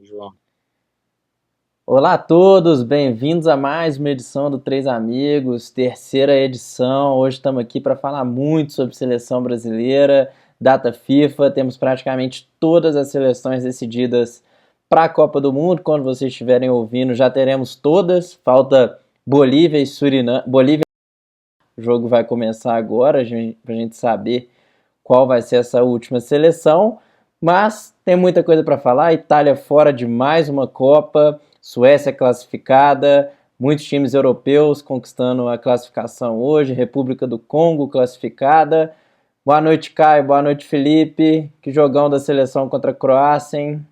João. Olá a todos, bem-vindos a mais uma edição do Três Amigos, terceira edição. Hoje estamos aqui para falar muito sobre seleção brasileira, data FIFA. Temos praticamente todas as seleções decididas para a Copa do Mundo. Quando vocês estiverem ouvindo, já teremos todas. Falta Bolívia e Suriname. Bolívia, o jogo vai começar agora, para a gente saber qual vai ser essa última seleção, mas tem muita coisa para falar. Itália fora de mais uma Copa, Suécia classificada, muitos times europeus conquistando a classificação hoje, República do Congo classificada. Boa noite, Caio. Boa noite, Felipe. Que jogão da seleção contra a Croácia, hein?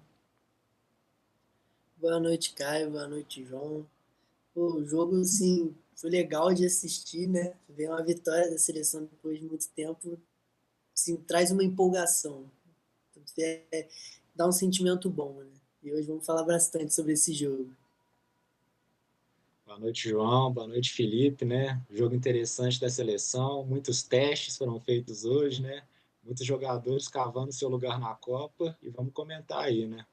Boa noite, Caio. Boa noite, João. Pô, o jogo, assim, foi legal de assistir, né? Ver uma vitória da seleção depois de muito tempo, assim, traz uma empolgação. Dá um sentimento bom, né? E hoje vamos falar bastante sobre esse jogo. Boa noite, João. Boa noite, Felipe, né? Jogo interessante da seleção. Muitos testes foram feitos hoje, né? Muitos jogadores cavando seu lugar na Copa e vamos comentar aí, né?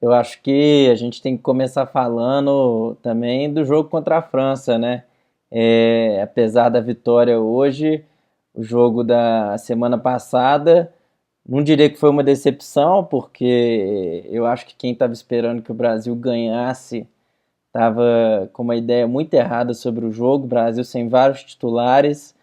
Eu acho que a gente tem que começar falando também do jogo contra a França, né? Apesar da vitória hoje, o jogo da semana passada, não diria que foi uma decepção, porque eu acho que quem estava esperando que o Brasil ganhasse estava com uma ideia muito errada sobre o jogo. O Brasil sem vários titulares,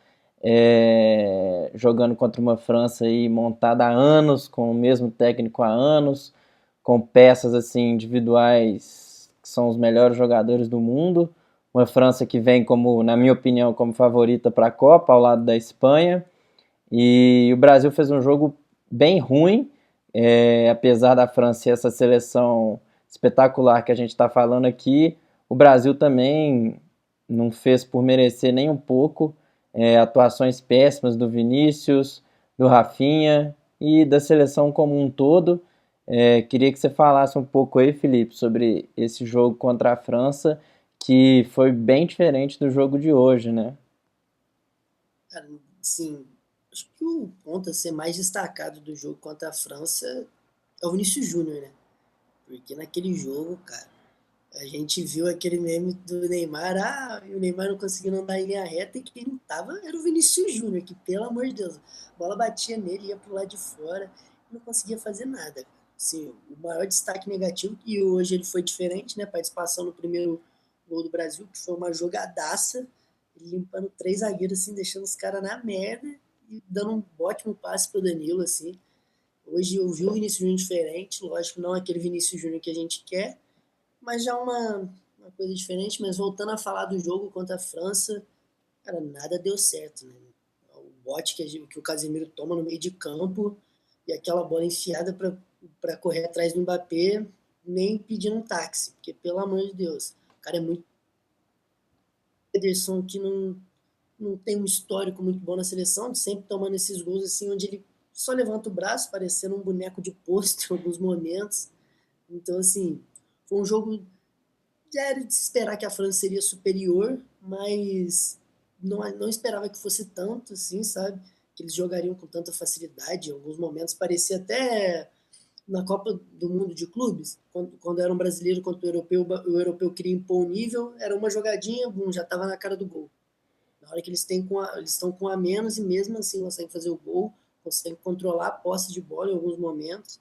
jogando contra uma França aí montada há anos, com o mesmo técnico há anos, com peças assim individuais que são os melhores jogadores do mundo. Uma França que vem como, na minha opinião, como favorita para a Copa, ao lado da Espanha. E o Brasil fez um jogo bem ruim, apesar da França ser essa seleção espetacular que a gente está falando aqui. O Brasil também não fez por merecer nem um pouco. Atuações péssimas do Vinícius, do Rafinha e da seleção como um todo. Queria que você falasse um pouco aí, Felipe, sobre esse jogo contra a França, que foi bem diferente do jogo de hoje, né? Cara, assim, acho que o ponto a ser mais destacado do jogo contra a França é o Vinícius Júnior, né? Porque naquele jogo, cara, a gente viu aquele meme do Neymar, e o Neymar não conseguindo andar em linha reta e quem tava era o Vinícius Júnior, que pelo amor de Deus, a bola batia nele, ia pro lado de fora e não conseguia fazer nada. Assim, o maior destaque negativo, e hoje ele foi diferente, né? Participação no primeiro gol do Brasil, que foi uma jogadaça, ele limpando três zagueiros, assim, deixando os caras na merda e dando um ótimo passe pro Danilo, assim. Hoje eu vi o Vinícius Júnior diferente, lógico, não aquele Vinícius Júnior que a gente quer, mas já uma coisa diferente. Mas voltando a falar do jogo contra a França, cara, nada deu certo, né? O bote que o Casemiro toma no meio de campo e aquela bola enfiada para correr atrás do Mbappé, nem pedindo um táxi, porque pelo amor de Deus, o cara é muito. Ederson que não tem um histórico muito bom na seleção, de sempre tomando esses gols assim, onde ele só levanta o braço, parecendo um boneco de posto em alguns momentos. Então, assim, foi um jogo já era de se esperar que a França seria superior, mas não esperava que fosse tanto, assim, sabe? Que eles jogariam com tanta facilidade. Em alguns momentos parecia até na Copa do Mundo de Clubes, quando era um brasileiro contra o europeu queria impor o nível, era uma jogadinha, bum, já estava na cara do gol. Na hora que eles estão com a menos e mesmo assim conseguem fazer o gol, conseguem controlar a posse de bola em alguns momentos.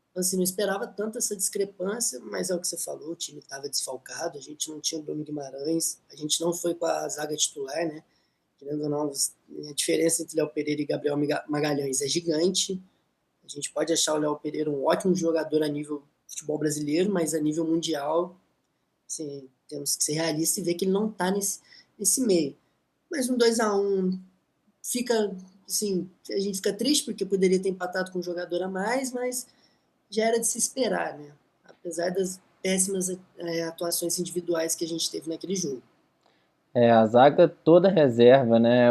Então, assim, não esperava tanto essa discrepância, mas é o que você falou, o time estava desfalcado, a gente não tinha o Bruno Guimarães, a gente não foi com a zaga titular, né? Querendo ou não, a diferença entre Léo Pereira e Gabriel Magalhães é gigante. A gente pode achar o Léo Pereira um ótimo jogador a nível futebol brasileiro, mas a nível mundial, assim, temos que ser realistas e ver que ele não está nesse meio. Mas um 2-1 fica, assim, a gente fica triste porque poderia ter empatado com um jogador a mais, mas já era de se esperar, né? Apesar das péssimas atuações individuais que a gente teve naquele jogo. A zaga toda reserva, né?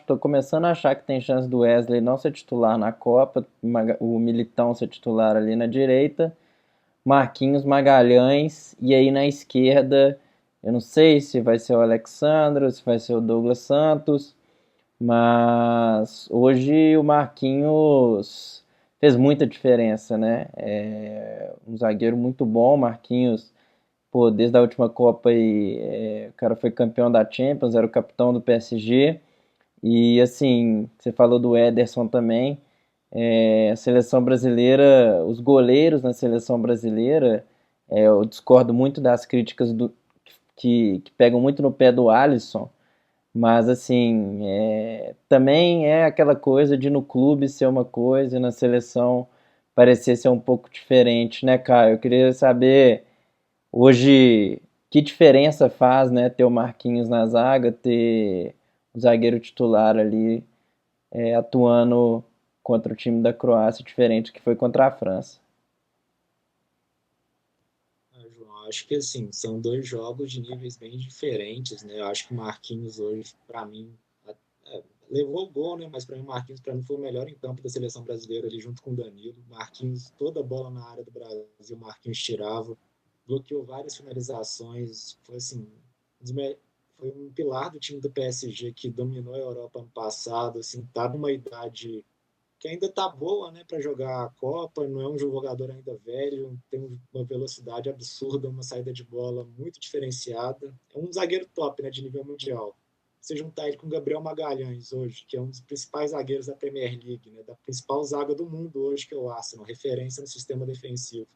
Tô começando a achar que tem chance do Wesley não ser titular na Copa, o Militão ser titular ali na direita, Marquinhos, Magalhães, e aí na esquerda, eu não sei se vai ser o Alexandre, se vai ser o Douglas Santos, mas hoje o Marquinhos fez muita diferença, né? Um zagueiro muito bom, Marquinhos, pô, desde a última Copa aí, o cara foi campeão da Champions, era o capitão do PSG, e assim, você falou do Ederson também, a seleção brasileira, os goleiros na seleção brasileira, eu discordo muito das críticas que pegam muito no pé do Alisson, mas assim, também é aquela coisa de no clube ser uma coisa e na seleção parecer ser um pouco diferente, né, Caio? Eu queria saber hoje que diferença faz, né, ter o Marquinhos na zaga, ter o zagueiro titular ali atuando contra o time da Croácia, diferente do que foi contra a França. João, acho que assim, são dois jogos de níveis bem diferentes, né? Eu acho que o Marquinhos hoje, para mim, levou o gol, né? Mas para mim, o Marquinhos para mim foi o melhor em campo da seleção brasileira ali junto com o Danilo. Marquinhos, toda a bola na área do Brasil, o Marquinhos tirava, bloqueou várias finalizações, foi assim, foi um pilar do time do PSG que dominou a Europa ano passado, assim, tá numa idade que ainda tá boa, né, para jogar a Copa, não é um jogador ainda velho, tem uma velocidade absurda, uma saída de bola muito diferenciada. É um zagueiro top, né, de nível mundial. Você juntar ele com o Gabriel Magalhães hoje, que é um dos principais zagueiros da Premier League, né, da principal zaga do mundo hoje, que é o Arsenal, referência no sistema defensivo.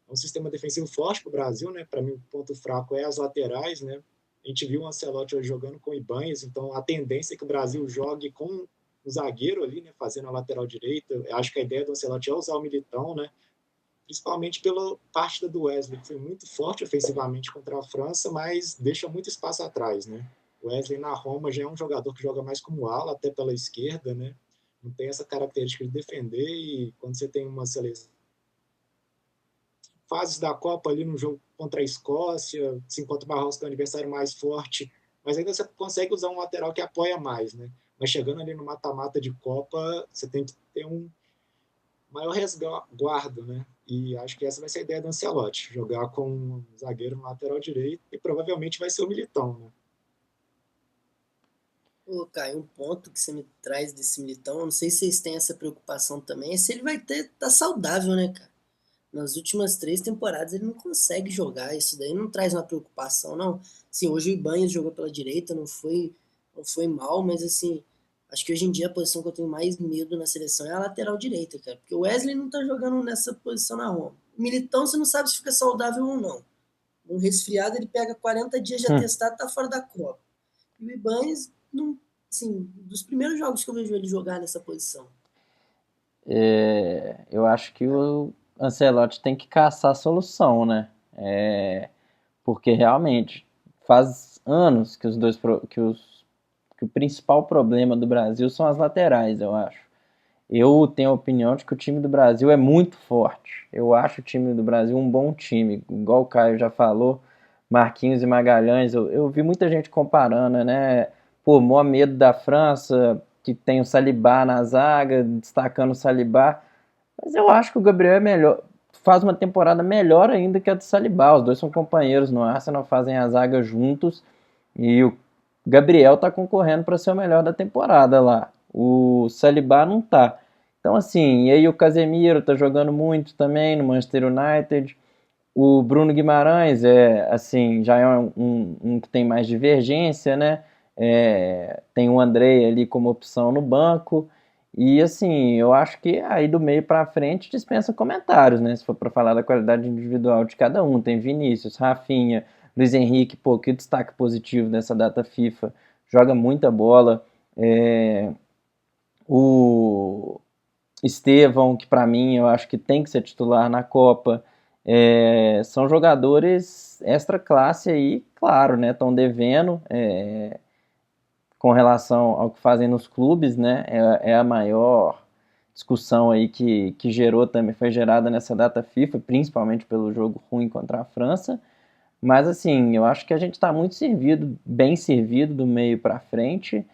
É um sistema defensivo forte para o Brasil, né? Para mim, o ponto fraco é as laterais, né? A gente viu o Ancelotti hoje jogando com o Ibanez, então a tendência é que o Brasil jogue com o zagueiro ali, né? Fazendo a lateral direita. Eu acho que a ideia do Ancelotti é usar o Militão, né? Principalmente pela parte do Wesley, que foi muito forte ofensivamente contra a França, mas deixa muito espaço atrás, né? O Wesley na Roma já é um jogador que joga mais como ala, até pela esquerda, né? Não tem essa característica de defender e quando você tem uma seleção fases da Copa ali no jogo contra a Escócia, se encontra o Barroso que é o adversário mais forte, mas ainda você consegue usar um lateral que apoia mais, né? Mas chegando ali no mata-mata de Copa, você tem que ter um maior resguardo, né? E acho que essa vai ser a ideia do Ancelotti, jogar com um zagueiro no lateral direito e provavelmente vai ser o Militão, né? Ô, Caio, um ponto que você me traz desse Militão, eu não sei se vocês têm essa preocupação também, é se ele vai tá saudável, né, cara? Nas últimas 3 temporadas ele não consegue jogar, isso daí não traz uma preocupação, não. Sim, hoje o Ibanez jogou pela direita, não foi mal, mas assim, acho que hoje em dia a posição que eu tenho mais medo na seleção é a lateral direita, cara, porque o Wesley não tá jogando nessa posição na Roma. O Militão você não sabe se fica saudável ou não. Um resfriado ele pega 40 dias de atestado e tá fora da Copa. E o Ibanez, não, assim, dos primeiros jogos que eu vejo ele jogar nessa posição. Eu acho que o Ancelotti tem que caçar a solução, né? Porque realmente faz anos que que o principal problema do Brasil são as laterais, eu acho. Eu tenho a opinião de que o time do Brasil é muito forte. Eu acho o time do Brasil um bom time, igual o Caio já falou, Marquinhos e Magalhães. Eu vi muita gente comparando, né? Pô, maior medo da França, que tem o Salibá na zaga, destacando o Salibá. Mas eu acho que o Gabriel é melhor, faz uma temporada melhor ainda que a do Salibá. Os dois são companheiros no Arsenal, fazem a zaga juntos e o Gabriel tá concorrendo para ser o melhor da temporada lá. O Salibá não tá. Então assim, e aí o Casemiro tá jogando muito também no Manchester United. O Bruno Guimarães assim, já é um que tem mais divergência, né? Tem o Andrei ali como opção no banco. E assim, eu acho que aí do meio para frente dispensa comentários, né? Se for para falar da qualidade individual de cada um, tem Vinícius, Rafinha, Luiz Henrique, pô, que destaque positivo nessa data FIFA, joga muita bola. O Estevão, que para mim eu acho que tem que ser titular na Copa. São jogadores extra classe aí, claro, né? Estão devendo com relação ao que fazem nos clubes, né? É a maior discussão aí que gerou também, foi gerada nessa data FIFA, principalmente pelo jogo ruim contra a França. Mas assim, eu acho que a gente está muito servido, bem servido do meio para frente.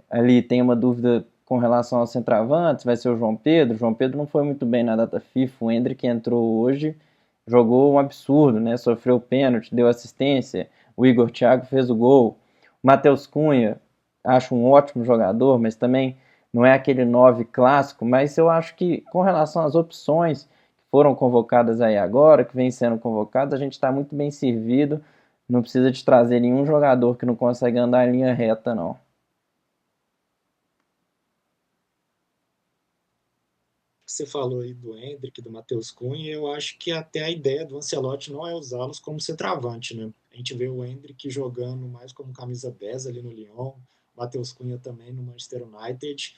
Ali tem uma dúvida com relação aos centroavantes, vai ser o João Pedro. O João Pedro não foi muito bem na data FIFA. O Endrick entrou hoje, jogou um absurdo, né? Sofreu pênalti, deu assistência. O Igor Thiago fez o gol. O Matheus Cunha, acho um ótimo jogador, mas também não é aquele 9 clássico, mas eu acho que com relação às opções que foram convocadas aí agora, que vem sendo convocadas, a gente está muito bem servido, não precisa de trazer nenhum jogador que não consegue andar em linha reta, não. Você falou aí do Endrick, do Matheus Cunha, eu acho que até a ideia do Ancelotti não é usá-los como centroavante, né? A gente vê o Endrick jogando mais como camisa 10 ali no Lyon, o Matheus Cunha também no Manchester United,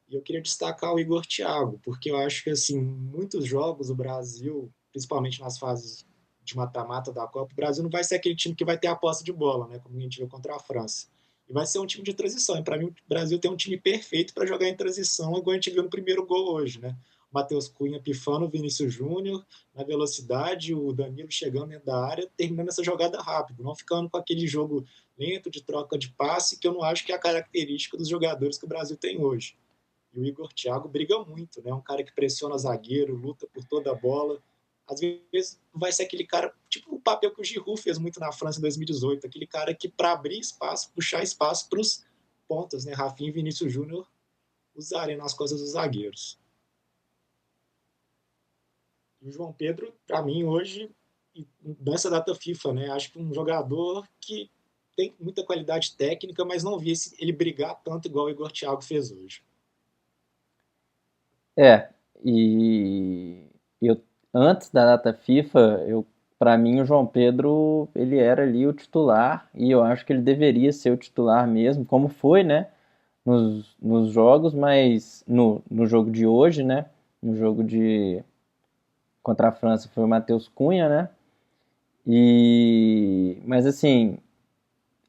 e eu queria destacar o Igor Thiago, porque eu acho que, assim, muitos jogos o Brasil, principalmente nas fases de mata-mata da Copa, o Brasil não vai ser aquele time que vai ter a posse de bola, né? Como a gente viu contra a França. E vai ser um time de transição. E para mim, o Brasil tem um time perfeito para jogar em transição, igual a gente viu no primeiro gol hoje, né? O Matheus Cunha pifando o Vinícius Júnior na velocidade, o Danilo chegando dentro da área, terminando essa jogada rápido, não ficando com aquele jogo lento de troca de passe, que eu não acho que é a característica dos jogadores que o Brasil tem hoje. E o Igor Thiago briga muito, né? Um cara que pressiona zagueiro, luta por toda a bola. Às vezes vai ser aquele cara, tipo o papel que o Giroud fez muito na França em 2018, aquele cara que para abrir espaço, puxar espaço para os pontas, né? Rafinha e Vinícius Júnior usarem nas costas dos zagueiros. E o João Pedro, para mim, hoje, nessa data FIFA, né? Acho que um jogador que tem muita qualidade técnica, mas não vi ele brigar tanto igual o Igor Thiago fez hoje. É, e eu antes da data FIFA, para mim o João Pedro, ele era ali o titular e eu acho que ele deveria ser o titular mesmo, como foi, né, nos jogos, mas no jogo de hoje, né, no jogo de contra a França foi o Matheus Cunha, né? Mas assim,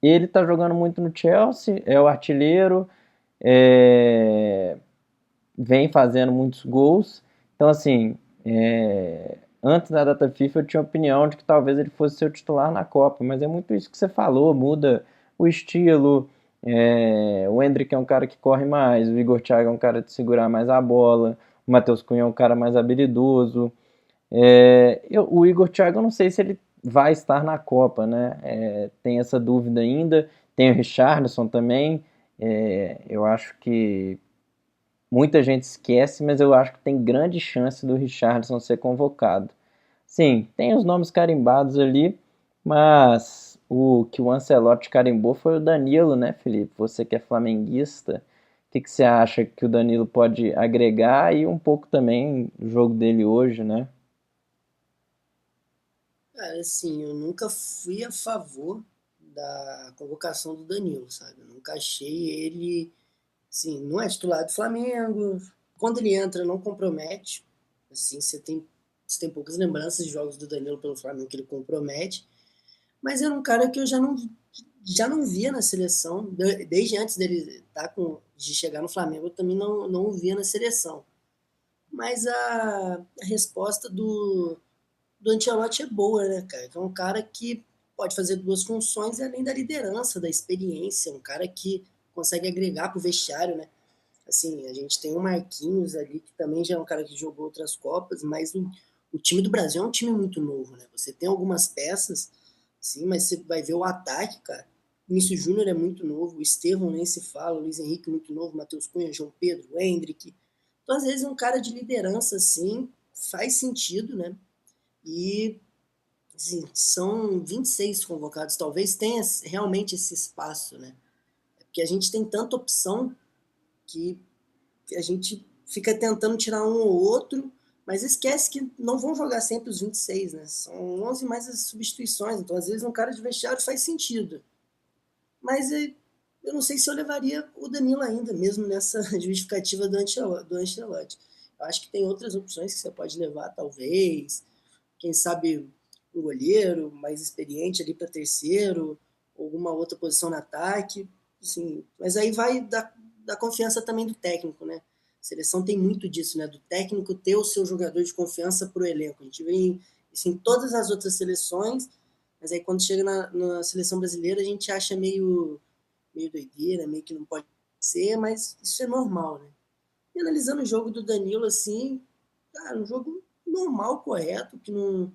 ele tá jogando muito no Chelsea, é o artilheiro, é, vem fazendo muitos gols. Então, assim, antes da data FIFA eu tinha a opinião de que talvez ele fosse ser o titular na Copa, mas é muito isso que você falou, muda o estilo. O Endrick é um cara que corre mais, o Igor Thiago é um cara de segurar mais a bola, o Matheus Cunha é um cara mais habilidoso. O Igor Thiago, eu não sei se ele vai estar na Copa, né? Tem essa dúvida ainda. Tem o Richarlison também. Eu acho que muita gente esquece, mas eu acho que tem grande chance do Richarlison ser convocado. Sim, tem os nomes carimbados ali, mas o que o Ancelotti carimbou foi o Danilo, né, Felipe? Você que é flamenguista, o que você acha que o Danilo pode agregar e um pouco também o jogo dele hoje, né? Cara, assim, eu nunca fui a favor da convocação do Danilo, sabe? Eu nunca achei ele, assim, não é titular do Flamengo. Quando ele entra, não compromete. Assim, você tem poucas lembranças de jogos do Danilo pelo Flamengo que ele compromete. Mas era um cara que eu já não via na seleção, desde antes dele de chegar no Flamengo, eu também não o via na seleção. Mas a resposta do Ancelotti é boa, né, cara? Que é um cara que pode fazer duas funções e além da liderança, da experiência, um cara que consegue agregar pro vestiário, né? Assim, a gente tem o Marquinhos ali, que também já é um cara que jogou outras Copas, mas o time do Brasil é um time muito novo, né? Você tem algumas peças, sim, mas você vai ver o ataque, cara. O Vinícius Júnior é muito novo, o Estevão nem se fala, o Luiz Henrique muito novo, Matheus Cunha, João Pedro, o Hendrick. Então, às vezes, um cara de liderança, assim, faz sentido, né? E assim, são 26 convocados, talvez tenha realmente esse espaço, né? Porque a gente tem tanta opção que a gente fica tentando tirar um ou outro, mas esquece que não vão jogar sempre os 26, né? São 11 mais as substituições, então às vezes um cara de vestiário faz sentido. Mas eu não sei se eu levaria o Danilo ainda, mesmo nessa justificativa do Ancelotti. Eu acho que tem outras opções que você pode levar, talvez. Quem sabe um goleiro mais experiente ali para terceiro, alguma outra posição no ataque. Assim, mas aí vai da confiança também do técnico, né? A seleção tem muito disso, né? Do técnico ter o seu jogador de confiança para o elenco. A gente vê isso em todas as outras seleções, mas aí quando chega na seleção brasileira a gente acha meio doideira, meio que não pode ser, mas isso é normal, né? E analisando o jogo do Danilo, assim, cara, um jogo normal, correto, que não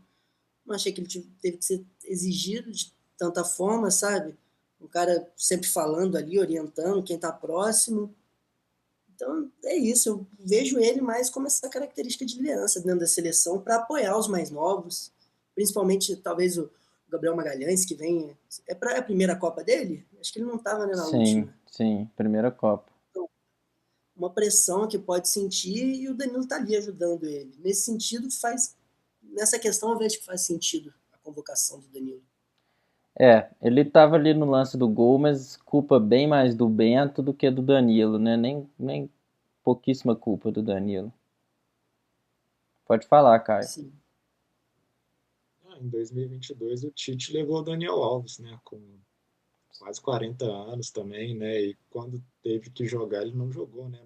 achei que ele teve que ser exigido de tanta forma, sabe? Um cara sempre falando ali, orientando quem tá próximo. Então, é isso. Eu vejo ele mais como essa característica de liderança dentro da seleção para apoiar os mais novos, principalmente talvez o Gabriel Magalhães, que vem. É para a primeira Copa dele? Acho que ele não estava, né, na Sim, última. sim, primeira Copa. Então, uma pressão que pode sentir e o Danilo está ali ajudando ele. Nesse sentido, faz. Nessa questão, eu vejo que faz sentido a convocação do Danilo. Ele tava ali no lance do gol, mas culpa bem mais do Bento do que do Danilo, né? Nem pouquíssima culpa do Danilo. Pode falar, Caio. Sim. Em 2022 o Tite levou o Daniel Alves, né, com quase 40 anos também, né, e quando teve que jogar ele não jogou, né,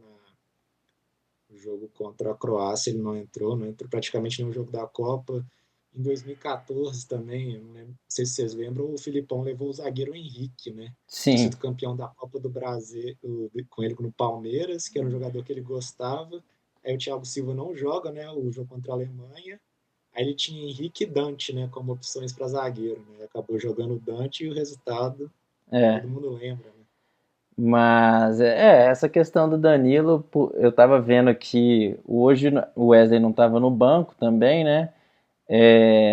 no jogo contra a Croácia ele não entrou praticamente nenhum jogo da Copa. Em 2014 também, não sei se vocês lembram, o Filipão levou o zagueiro Henrique, né, tinha Sim, sido campeão da Copa do Brasil com ele no Palmeiras, que era um jogador que ele gostava. Aí o Thiago Silva não joga, né, o jogo contra a Alemanha. Aí ele tinha Henrique e Dante, né, como opções para zagueiro, né? Acabou jogando o Dante e o resultado é. todo mundo lembra, né? Mas essa questão do Danilo, eu tava vendo aqui, hoje o Wesley não tava no banco também, né?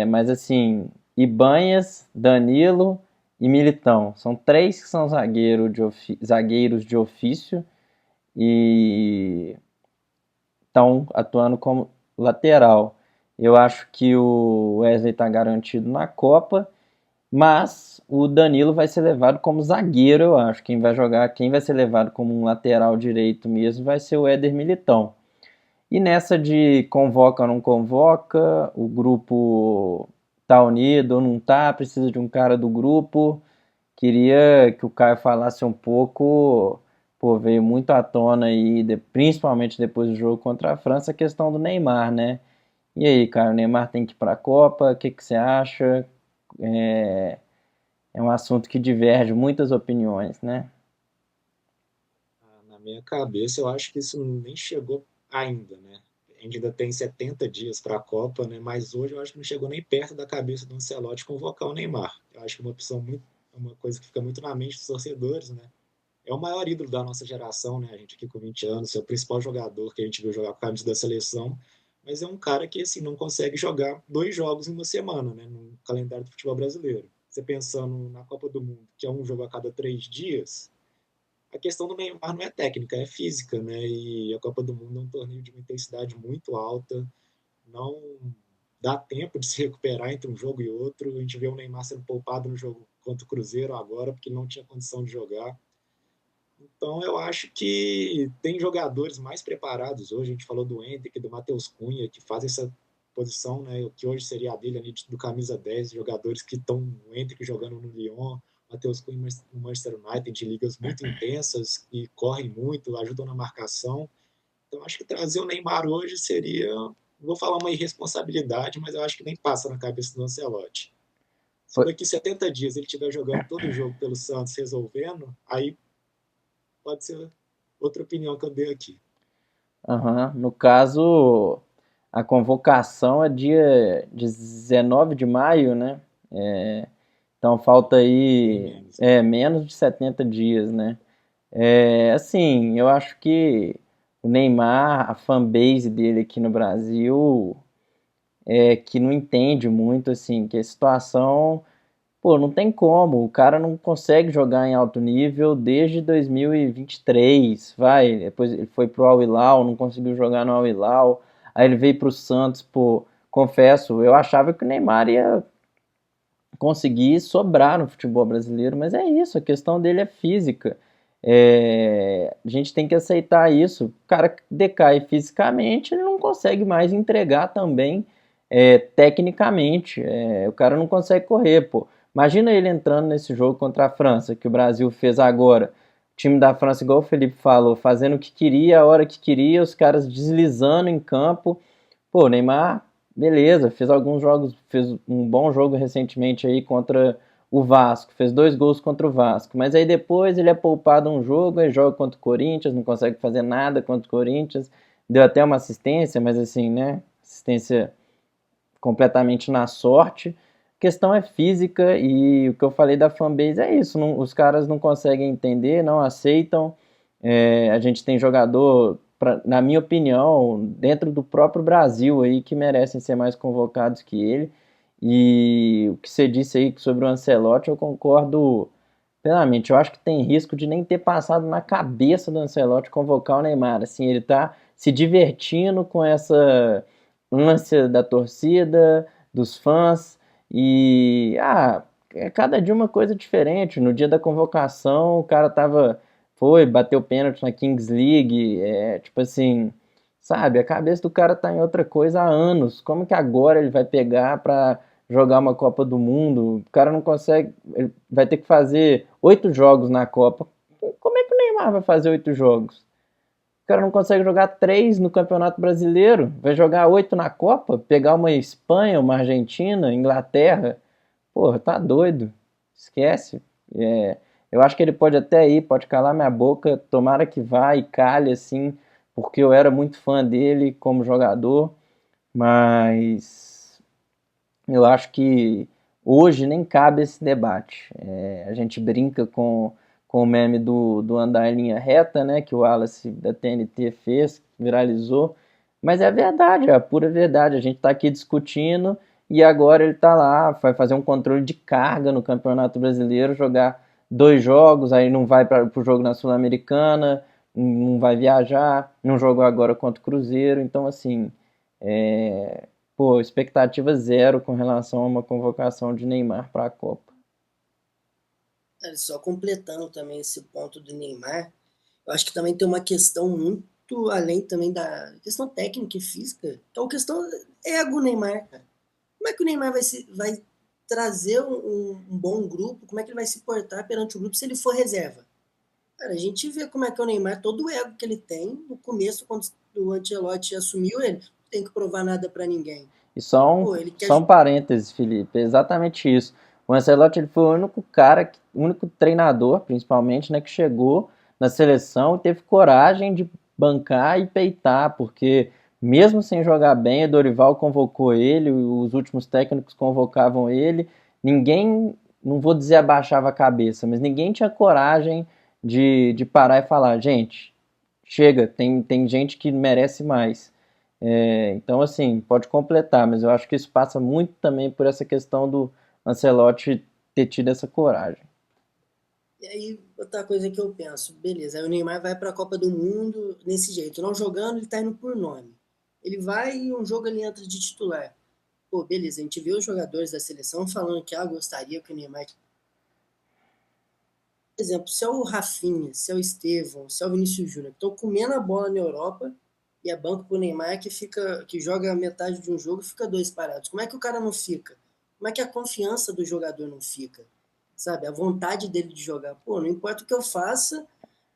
Mas assim, Ibanhas, Danilo e Militão. São três que são zagueiros de ofício e estão atuando como lateral. Eu acho que o Wesley está garantido na Copa, mas o Danilo vai ser levado como zagueiro, eu acho. Quem vai jogar, quem vai ser levado como um lateral direito mesmo vai ser o Éder Militão. E nessa de convoca ou não convoca, o grupo tá unido ou não tá, precisa de um cara do grupo. Queria que o Caio falasse um pouco, pô, veio muito à tona aí, principalmente depois do jogo contra a França, a questão do Neymar, né? E aí, Caio, o Neymar tem que ir para a Copa, o que que você acha? É, é um assunto que diverge muitas opiniões, né? Na minha cabeça, eu acho que isso nem chegou ainda, né? A gente ainda tem 70 dias para a Copa, né? Mas hoje eu acho que não chegou nem perto da cabeça do Ancelotti convocar o Neymar. Eu acho que é uma opção muito, uma coisa que fica muito na mente dos torcedores, né? É o maior ídolo da nossa geração, né? A gente aqui com 20 anos, é o principal jogador que a gente viu jogar com a camisa da seleção, mas é um cara que assim não consegue jogar 2 jogos em uma semana, né? No calendário do futebol brasileiro. Você pensando na Copa do Mundo, que é um jogo a cada 3 dias, a questão do Neymar não é técnica, é física, né? E a Copa do Mundo é um torneio de uma intensidade muito alta, não dá tempo de se recuperar entre um jogo e outro. A gente vê o Neymar sendo poupado no jogo contra o Cruzeiro agora, porque não tinha condição de jogar. Então, eu acho que tem jogadores mais preparados hoje. A gente falou do Hendrick, do Matheus Cunha, que fazem essa posição, né, o que hoje seria a dele ali do camisa 10, jogadores que estão, o Hendrick jogando no Lyon, Matheus Cunha no Manchester United, de ligas muito intensas e correm muito, ajudam na marcação. Então, acho que trazer o Neymar hoje seria, não vou falar uma irresponsabilidade, mas eu acho que nem passa na cabeça do Ancelotti. Se Foi- daqui 70 dias ele estiver jogando todo o jogo pelo Santos, resolvendo, aí pode ser outra opinião que eu dei aqui. Aham. No caso, a convocação é dia 19 de maio, né? Então falta Bem aí menos, né? menos de 70 dias, né? Assim, eu acho que o Neymar, a fanbase dele aqui no Brasil, que não entende muito, assim, que a situação, pô, não tem como, o cara não consegue jogar em alto nível desde 2023, vai, depois ele foi pro Al Hilal, não conseguiu jogar no Al Hilal, aí ele veio pro Santos, pô, confesso, eu achava que o Neymar ia conseguir sobrar no futebol brasileiro, mas é isso, a questão dele é física. A gente tem que aceitar isso. O cara decai fisicamente, ele não consegue mais entregar também tecnicamente. O cara não consegue correr, pô. Imagina ele entrando nesse jogo contra a França, que o Brasil fez agora. O time da França, igual o Felipe falou, fazendo o que queria, a hora que queria, os caras deslizando em campo. Pô, Neymar, beleza, fez alguns jogos, fez um bom jogo recentemente aí contra o Vasco, fez 2 gols contra o Vasco, mas aí depois ele é poupado um jogo, aí joga contra o Corinthians, não consegue fazer nada contra o Corinthians, deu até uma assistência, mas assim, né, assistência completamente na sorte. A questão é física e o que eu falei da fanbase é isso, os caras não conseguem entender, não aceitam, A gente tem jogador, na minha opinião, dentro do próprio Brasil aí, que merecem ser mais convocados que ele. E o que você disse aí sobre o Ancelotti, eu concordo plenamente. Eu acho que tem risco de nem ter passado na cabeça do Ancelotti convocar o Neymar. Assim, ele tá se divertindo com essa ânsia da torcida, dos fãs, e é cada dia uma coisa diferente. No dia da convocação, o cara bateu pênalti na Kings League, tipo assim, sabe, a cabeça do cara tá em outra coisa há anos. Como que agora ele vai pegar pra jogar uma Copa do Mundo? O cara não consegue, ele vai ter que fazer 8 jogos na Copa. Como é que o Neymar vai fazer 8 jogos? O cara não consegue jogar 3 no Campeonato Brasileiro, vai jogar 8 na Copa, pegar uma Espanha, uma Argentina, Inglaterra. Porra, tá doido. Esquece. É, eu acho que ele pode até ir, pode calar minha boca, tomara que vá e calhe assim, porque eu era muito fã dele como jogador, mas eu acho que hoje nem cabe esse debate. A gente brinca com o meme do andar em linha reta, né, que o Wallace da TNT fez, viralizou, mas é a verdade, é a pura verdade. A gente está aqui discutindo e agora ele está lá, vai fazer um controle de carga no Campeonato Brasileiro, jogar 2 jogos, aí não vai para o jogo na Sul-Americana, não vai viajar, não jogou agora contra o Cruzeiro, então assim, pô, expectativa zero com relação a uma convocação de Neymar para a Copa. Só completando também esse ponto do Neymar, eu acho que também tem uma questão muito além também da questão técnica e física, que é a questão ego Neymar, cara. Como é que o Neymar vai trazer um bom grupo? Como é que ele vai se portar perante o grupo se ele for reserva? Cara, a gente vê como é que é o Neymar, todo o ego que ele tem. No começo, quando o Ancelotti assumiu ele, não tem que provar nada para ninguém. E só Pô, ele quer. só um parênteses, Felipe, é exatamente isso. O Ancelotti ele foi o único cara, o único treinador, principalmente, né, que chegou na seleção e teve coragem de bancar e peitar, porque mesmo sem jogar bem, o Dorival convocou ele, os últimos técnicos convocavam ele, ninguém, não vou dizer abaixava a cabeça, mas ninguém tinha coragem de parar e falar, gente, chega, tem gente que merece mais. Então, assim, pode completar, mas eu acho que isso passa muito também por essa questão do Ancelotti ter tido essa coragem. E aí, outra coisa que eu penso, beleza, aí o Neymar vai para a Copa do Mundo desse jeito, não jogando, ele tá indo por nome. Ele vai e um jogo ele entra de titular. Pô, beleza, a gente vê os jogadores da seleção falando que gostaria que o Neymar. Por exemplo, se é o Rafinha, se é o Estevão, se é o Vinícius Júnior, que estão comendo a bola na Europa e é banco pro Neymar que joga metade de um jogo e fica 2 parados. Como é que o cara não fica? Como é que a confiança do jogador não fica? Sabe? A vontade dele de jogar. Pô, não importa o que eu faça,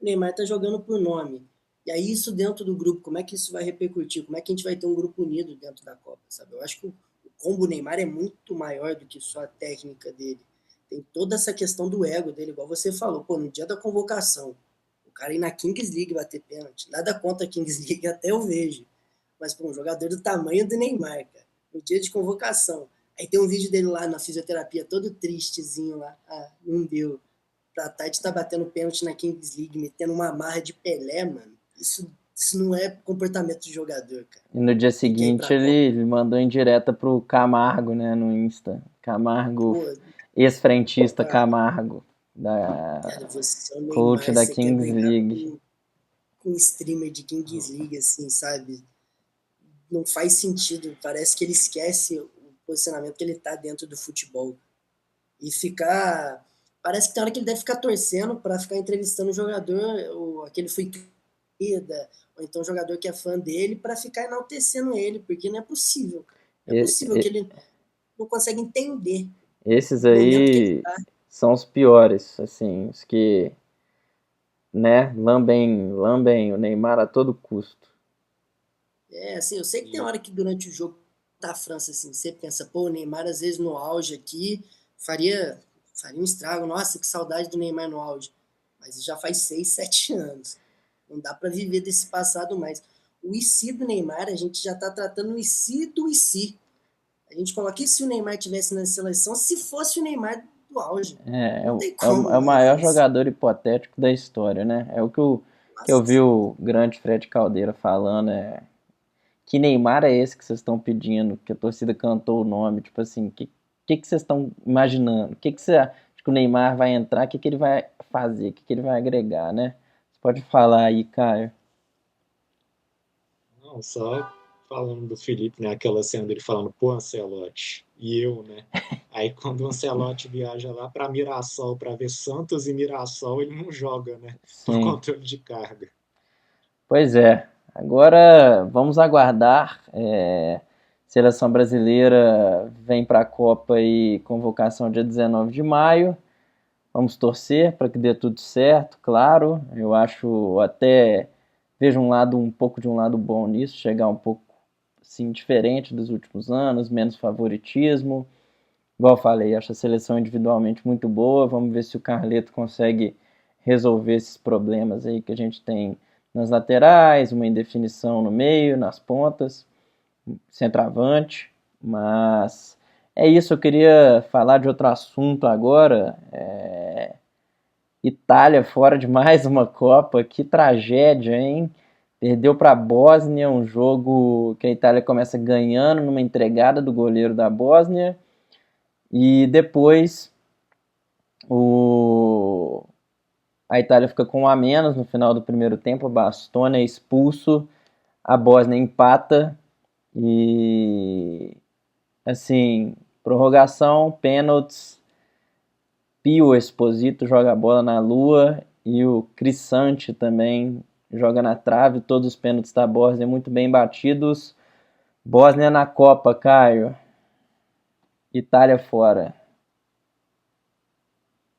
o Neymar tá jogando por nome. E aí isso dentro do grupo, como é que isso vai repercutir? Como é que a gente vai ter um grupo unido dentro da Copa, sabe? Eu acho que o combo Neymar é muito maior do que só a técnica dele. Tem toda essa questão do ego dele, igual você falou, pô, no dia da convocação, o cara ir na Kings League bater pênalti, nada contra a Kings League, até eu vejo, mas, pô, um jogador do tamanho do Neymar, cara, no dia de convocação, aí tem um vídeo dele lá na fisioterapia, todo tristezinho lá, não deu, pra Tite tá batendo pênalti na Kings League, metendo uma marra de Pelé, mano, isso não é comportamento de jogador, cara. E no dia Tem que ir seguinte pra Copa. ele mandou em direta pro Camargo, né, no Insta. Camargo, Pô, ex-frentista cara, Camargo, da você é o coach Neymar, da você quer Kings brigar League. com um streamer de Kings League, assim, sabe? Não faz sentido. Parece que ele esquece o posicionamento que ele tá dentro do futebol. E ficar. Parece que tem hora que ele deve ficar torcendo para ficar entrevistando o jogador, aquele foi ou então o jogador que é fã dele, para ficar enaltecendo ele, porque não é possível. Não é E- possível que ele não consegue entender Esses o momento que ele aí tá. são os piores, assim, os que, né, lambem o Neymar a todo custo. Assim, eu sei que tem E, hora que durante o jogo da França, assim, você pensa, pô, o Neymar às vezes no auge aqui faria, faria um estrago. Nossa, que saudade do Neymar no auge. Mas já faz 6, 7 anos. Não dá para viver desse passado mais. O IC do Neymar, a gente já tá tratando o IC do IC. A gente coloca e se o Neymar tivesse na seleção, se fosse o Neymar do auge. É, é, Não o, tem é o como é o mais maior isso. jogador hipotético da história, né? É o que o que eu vi Nossa, o grande Fred Caldeira falando que Neymar é esse que vocês estão pedindo, que a torcida cantou o nome, tipo assim, que vocês estão imaginando? O que você acha que o Neymar vai entrar, o que ele vai fazer, o que ele vai agregar, né? Você pode falar aí, Caio. Não, só falando do Felipe, né? Aquela cena dele falando, pô, Ancelotti, e eu, né? Aí quando o Ancelotti viaja lá para Mirassol para ver Santos e Mirassol, ele não joga, né? Por Sim. controle de carga. Pois é. Agora vamos aguardar. Seleção brasileira vem para a Copa e convocação dia 19 de maio. Vamos torcer para que dê tudo certo, claro. Eu acho até vejo um pouco de um lado bom nisso, chegar um pouco assim diferente dos últimos anos, menos favoritismo. Igual eu falei, acho a seleção individualmente muito boa. Vamos ver se o Carleto consegue resolver esses problemas aí que a gente tem nas laterais, uma indefinição no meio, nas pontas, centroavante. Mas é isso, eu queria falar de outro assunto agora. Itália fora de mais uma Copa, que tragédia, hein? Perdeu para a Bósnia, um jogo que a Itália começa ganhando numa entregada do goleiro da Bósnia e depois o... a Itália fica com um a menos no final do primeiro tempo, o Bastoni é expulso, a Bósnia empata e assim, prorrogação, pênaltis, Pio Esposito joga a bola na lua e o Crissante também joga na trave, todos os pênaltis da Bósnia muito bem batidos. Bósnia na Copa, Caio. Itália fora.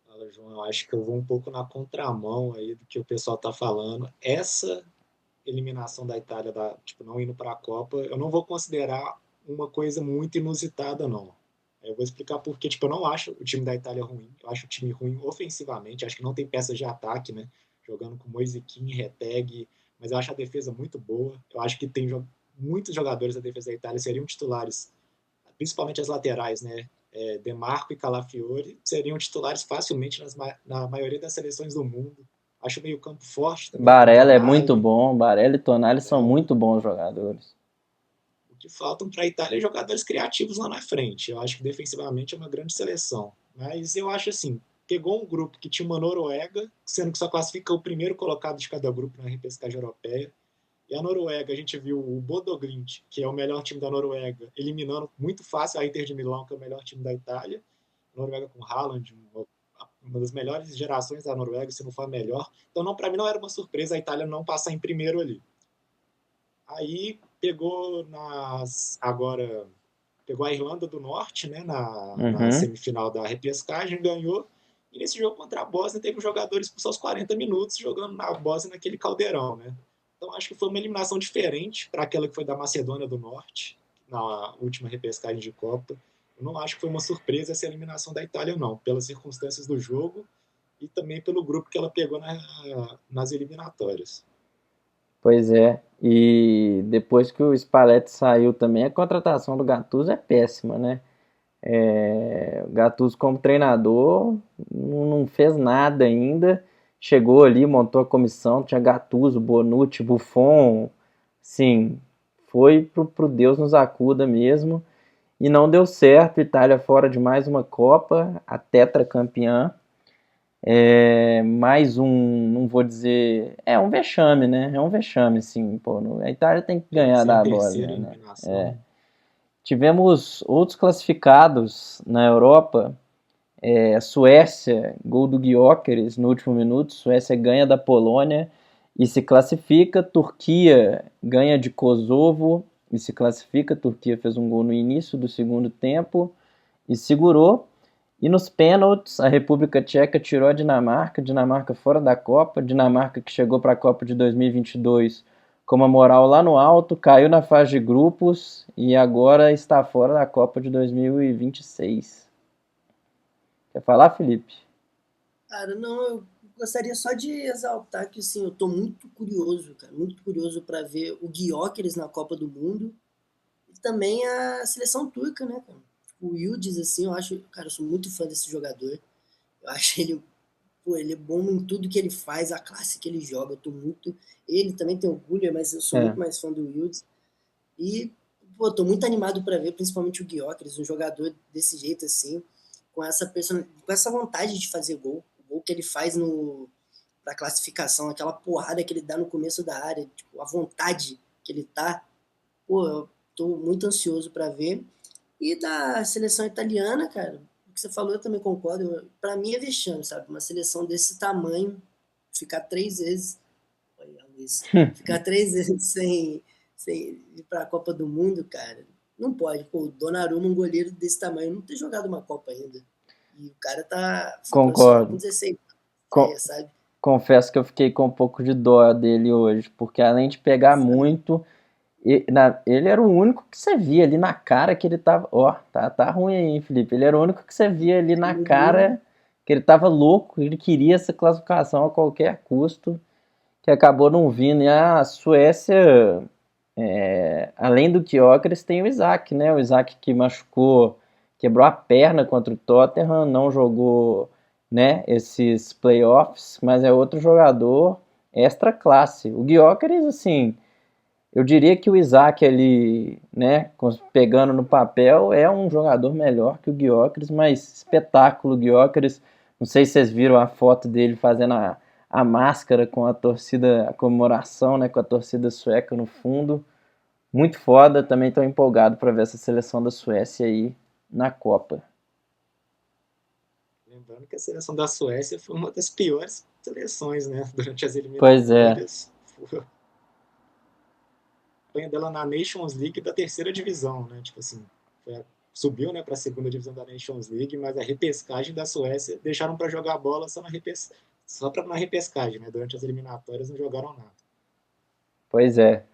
Fala, João, eu acho que eu vou um pouco na contramão aí do que o pessoal tá falando. Essa eliminação da Itália, tipo, não indo para a Copa, eu não vou considerar uma coisa muito inusitada, não. Eu vou explicar por quê. Tipo, eu não acho o time da Itália ruim. Eu acho o time ruim ofensivamente. Acho que não tem peças de ataque, né? Jogando com Moise Kean, Retegui. Mas eu acho a defesa muito boa. Eu acho que tem muitos jogadores da defesa da Itália seriam titulares, principalmente as laterais, né? Demarco e Calafiori seriam titulares facilmente na maioria das seleções do mundo. Acho o meio-campo forte também, com Barella é muito Tonali. bom. Barella e Tonali são muito bons jogadores. O que faltam para a Itália é jogadores criativos lá na frente. Eu acho que defensivamente é uma grande seleção. Mas eu acho assim, pegou um grupo que tinha uma Noruega, sendo que só classifica o primeiro colocado de cada grupo na repescagem europeia. E a Noruega, a gente viu o Bodo Glimt, que é o melhor time da Noruega, eliminando muito fácil a Inter de Milão, que é o melhor time da Itália. A Noruega com Haaland, uma das melhores gerações da Noruega, se não for a melhor. Então, não, para mim não era uma surpresa a Itália não passar em primeiro ali. Aí pegou agora pegou a Irlanda do Norte, né, na Uhum. semifinal da repescagem, ganhou. E nesse jogo contra a Bósnia teve um jogador expulso aos 40 minutos jogando na Bósnia naquele caldeirão, né? Então acho que foi uma eliminação diferente para aquela que foi da Macedônia do Norte na última repescagem de Copa. Eu não acho que foi uma surpresa essa eliminação da Itália, não, pelas circunstâncias do jogo e também pelo grupo que ela pegou nas eliminatórias. Pois é. E depois que o Spalletti saiu também, a contratação do Gattuso é péssima, né? O Gattuso como treinador não fez nada ainda. Chegou ali, montou a comissão, tinha Gattuso, Bonucci, Buffon. Sim, foi pro Deus nos acuda mesmo. E não deu certo, Itália fora de mais uma Copa, a tetracampeã. Mais um, não vou dizer. É um vexame, né? É um vexame, sim. Pô, a Itália tem que ganhar Ser a da terceira Bósnia, né? eliminação. Tivemos outros classificados na Europa. Suécia, gol do Gyökeres no último minuto. Suécia ganha da Polônia e se classifica. Turquia ganha de Kosovo e se classifica. Turquia fez um gol no início do segundo tempo e segurou. E nos pênaltis, a República Tcheca tirou a Dinamarca, Dinamarca fora da Copa, Dinamarca que chegou para a Copa de 2022 com uma moral lá no alto, caiu na fase de grupos e agora está fora da Copa de 2026. Quer falar, Felipe? cara, não, eu gostaria só de exaltar que, assim, eu tô muito curioso, cara, muito curioso para ver o Gyökeres na Copa do Mundo e também a seleção turca, né, cara? O Yildiz, assim, eu acho, cara, eu sou muito fã desse jogador. Eu acho ele pô, ele é bom em tudo que ele faz, a classe que ele joga. Eu tô muito. Ele também tem orgulho, mas eu sou É. muito mais fã do Wilds. E, pô, tô muito animado para ver, principalmente o Gyökeres, um jogador desse jeito assim, com essa vontade de fazer gol. O gol que ele faz no pra classificação, aquela porrada que ele dá no começo da área, tipo, a vontade que ele tá. Pô, eu tô muito ansioso para ver. E da seleção italiana, cara, o que você falou eu também concordo. Para mim é vexame, sabe? Uma seleção desse tamanho, ficar 3 vezes, olha, Luiz, ficar 3 vezes sem ir para a Copa do Mundo, cara, não pode. Pô, o Donnarumma, um goleiro desse tamanho, não ter jogado uma Copa ainda. E o cara foi profissional com Concordo. 16 Co- anos, sabe? Confesso que eu fiquei com um pouco de dó dele hoje, porque além de pegar Sabe? muito, ele era o único que você via ali na cara que ele tava. Ó, tá ruim aí, hein, Felipe. Ele era o único que você via ali na Uhum. cara que ele tava louco, ele queria essa classificação a qualquer custo, que acabou não vindo. E a Suécia, além do Gyökeres, tem o Isaac, né? O Isaac que machucou, quebrou a perna contra o Tottenham, não jogou, né, esses playoffs, mas é outro jogador extra classe. O Gyökeres, assim, eu diria que o Isaac ali, né, pegando no papel, é um jogador melhor que o Gyökeres, mas espetáculo o Gyökeres. Não sei se vocês viram a foto dele fazendo a máscara com a torcida, a comemoração, né, com a torcida sueca no fundo. Muito foda, também estou empolgado para ver essa seleção da Suécia aí na Copa. Lembrando que a seleção da Suécia foi uma das piores seleções, né? Durante as Pois é, eliminatórias. Foi a campanha dela na Nations League da terceira divisão, né? Tipo assim, subiu, né, para a segunda divisão da Nations League, mas a repescagem da Suécia deixaram para jogar bola só para na repescagem, né? Durante as eliminatórias não jogaram nada. pois é.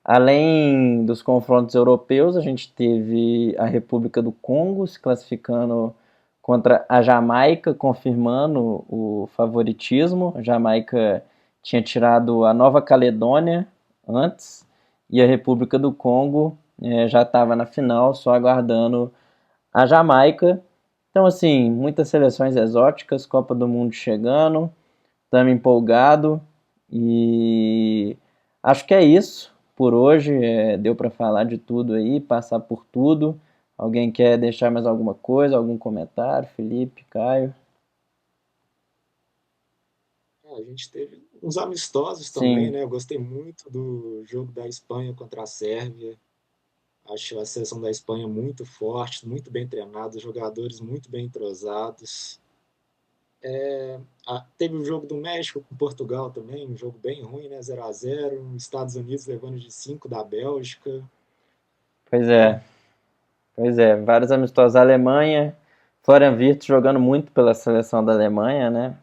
Além dos confrontos europeus, a gente teve a República do Congo se classificando contra a Jamaica, confirmando o favoritismo. A Jamaica tinha tirado a Nova Caledônia antes e a República do Congo já estava na final, só aguardando a Jamaica. Então, assim, muitas seleções exóticas, Copa do Mundo chegando, estamos empolgado e acho que é isso por hoje. Deu para falar de tudo aí, passar por tudo. Alguém quer deixar mais alguma coisa, algum comentário? Felipe, Caio? A gente teve uns amistosos também, Sim, né? Eu gostei muito do jogo da Espanha contra a Sérvia. Acho a seleção da Espanha muito forte, muito bem treinada, jogadores muito bem entrosados. Teve o jogo do México com Portugal também, um jogo bem ruim, né? 0-0. Estados Unidos levando de 5 da Bélgica. pois É, é, pois é. Vários amistosos. A Alemanha, Florian Wirtz jogando muito pela seleção da Alemanha, né?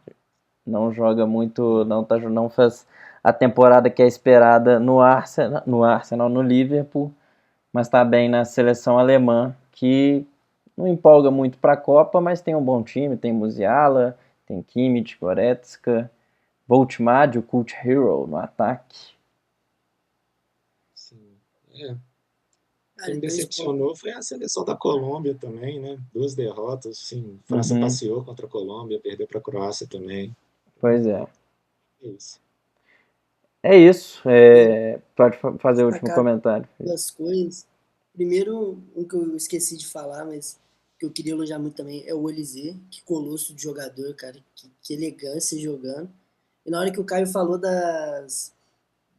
Não joga muito, não faz a temporada que é esperada no Arsenal, no Liverpool, mas está bem na seleção alemã, que não empolga muito para a Copa, mas tem um bom time, tem Musiala, tem Kimmich, Goretzka, Voltmad, o Cult Hero no ataque. sim. É. Cara, Quem me então decepcionou foi a seleção da Colômbia também, né? Duas derrotas, sim. França Uhum, passeou contra a Colômbia, perdeu para a Croácia também. pois é. É isso. É isso. eu Pode fazer o último destacar comentário. duas coisas. Primeiro, um que eu esqueci de falar, mas que eu queria elogiar muito também, é o Olise, que colosso de jogador, cara, que elegância jogando. E na hora que o Caio falou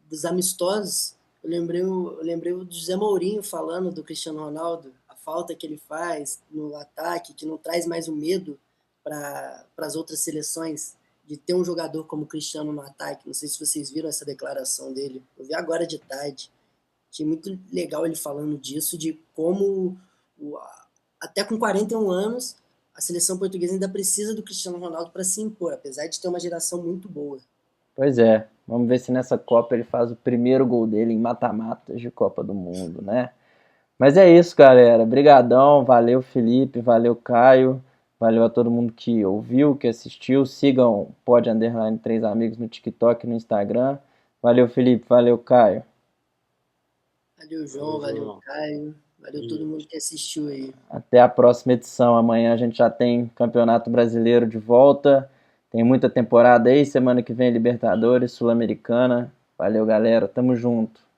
dos amistosos, eu lembrei do José Mourinho falando do Cristiano Ronaldo, a falta que ele faz no ataque, que não traz mais o medo para as outras seleções de ter um jogador como o Cristiano no ataque. Não sei se vocês viram essa declaração dele. Eu vi agora de tarde. Achei muito legal ele falando disso, de como até com 41 anos a seleção portuguesa ainda precisa do Cristiano Ronaldo para se impor, apesar de ter uma geração muito boa. Pois é. Vamos ver se nessa Copa ele faz o primeiro gol dele em mata-matas de Copa do Mundo, né? Mas é isso, galera. Brigadão, valeu Felipe, valeu Caio, valeu a todo mundo que ouviu, que assistiu. Sigam Pod Underline 3 Amigos no TikTok e no Instagram. Valeu Felipe, valeu Caio. Valeu, João, Valeu, valeu, João. Caio, valeu todo E mundo que assistiu aí. Até a próxima edição. Amanhã a gente já tem Campeonato Brasileiro de volta Tem muita temporada aí, semana que vem Libertadores, Sul-Americana. Valeu, galera. Tamo junto.